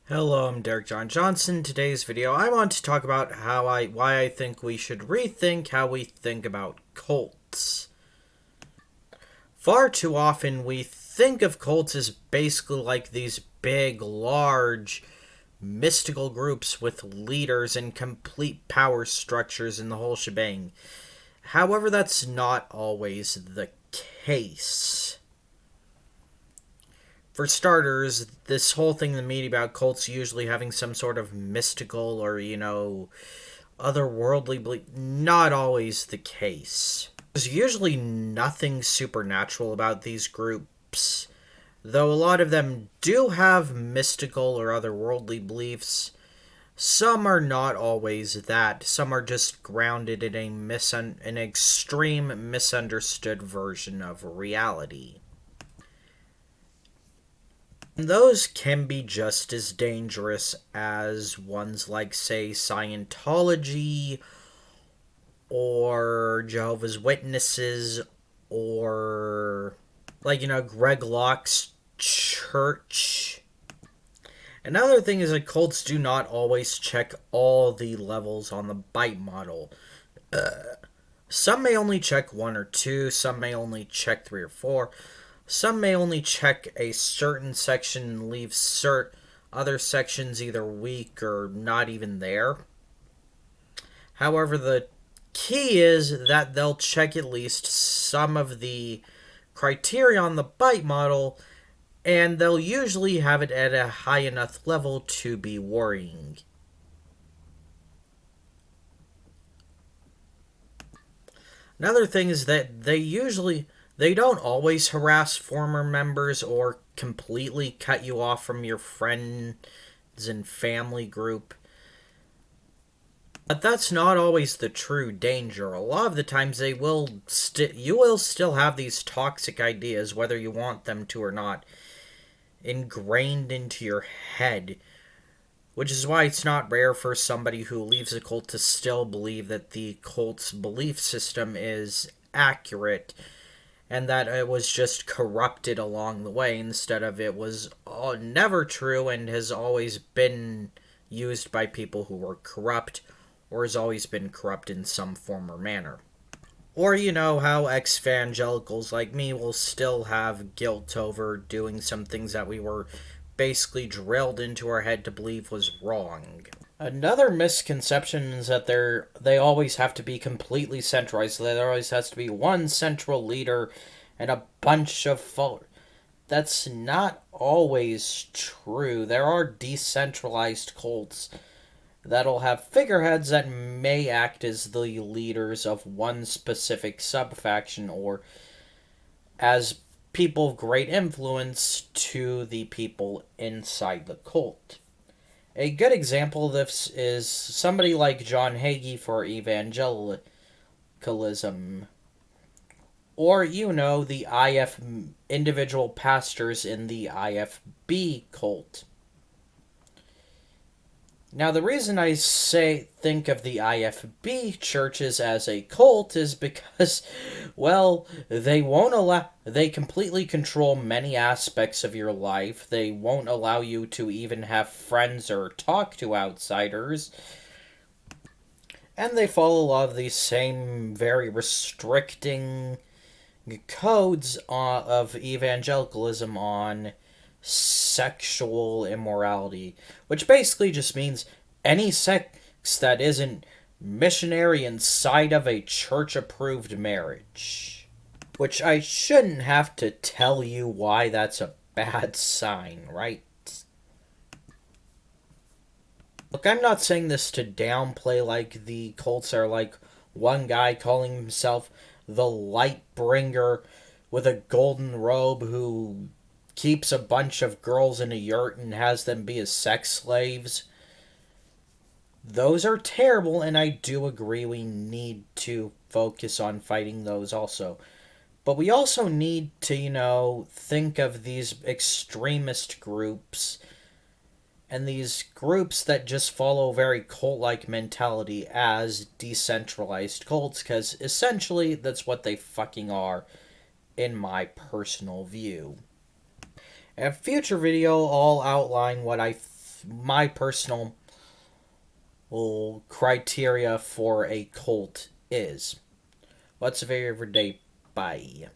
Hello, I'm Derek John Johnson. Today's video, I want to talk about why I think we should rethink how we think about cults. Far too often, we think of cults as basically like these big, large, mystical groups with leaders and complete power structures in the whole shebang. However, that's not always the case. For starters, this whole thing in the media about cults usually having some sort of mystical or, otherworldly belief, not always the case. There's usually nothing supernatural about these groups, though a lot of them do have mystical or otherworldly beliefs. Some are not always that. Some are just grounded in an extreme misunderstood version of reality. Those can be just as dangerous as ones like, say, Scientology or Jehovah's Witnesses or, Greg Locke's church. Another thing is that cults do not always check all the levels on the BITE model. Some may only check one or two, some may only check three or four. Some may only check a certain section and leave other sections either weak or not even there. However, the key is that they'll check at least some of the criteria on the BITE model, and they'll usually have it at a high enough level to be worrying. Another thing is that they don't always harass former members or completely cut you off from your friends and family group. But that's not always the true danger. A lot of the times you will still have these toxic ideas, whether you want them to or not, ingrained into your head. Which is why it's not rare for somebody who leaves a cult to still believe that the cult's belief system is accurate and that it was just corrupted along the way instead of it was never true and has always been used by people who were corrupt or has always been corrupt in some form or manner. Or how ex-evangelicals like me will still have guilt over doing some things that we were basically drilled into our head to believe was wrong. Another misconception is that they always have to be completely centralized. There always has to be one central leader and a bunch of folk. That's not always true. There are decentralized cults that'll have figureheads that may act as the leaders of one specific subfaction or as people of great influence to the people inside the cult. A good example of this is somebody like John Hagee for evangelicalism. Or, the individual pastors in the IFB cult. Now, the reason I think of the IFB churches as a cult is because, well, they completely control many aspects of your life. They won't allow you to even have friends or talk to outsiders. And they follow a lot of these same very restricting codes of evangelicalism on sexual immorality, which basically just means any sex that isn't missionary inside of a church-approved marriage. Which I shouldn't have to tell you why that's a bad sign, right? Look, I'm not saying this to downplay like the cults are like one guy calling himself the light bringer with a golden robe who keeps a bunch of girls in a yurt and has them be his sex slaves. Those are terrible, and I do agree we need to focus on fighting those also. But we also need to, think of these extremist groups and these groups that just follow very cult-like mentality as decentralized cults, because essentially that's what they fucking are, in my personal view. In a future video, I'll outline what I my personal criteria for a cult is. What's a very everyday? Bye.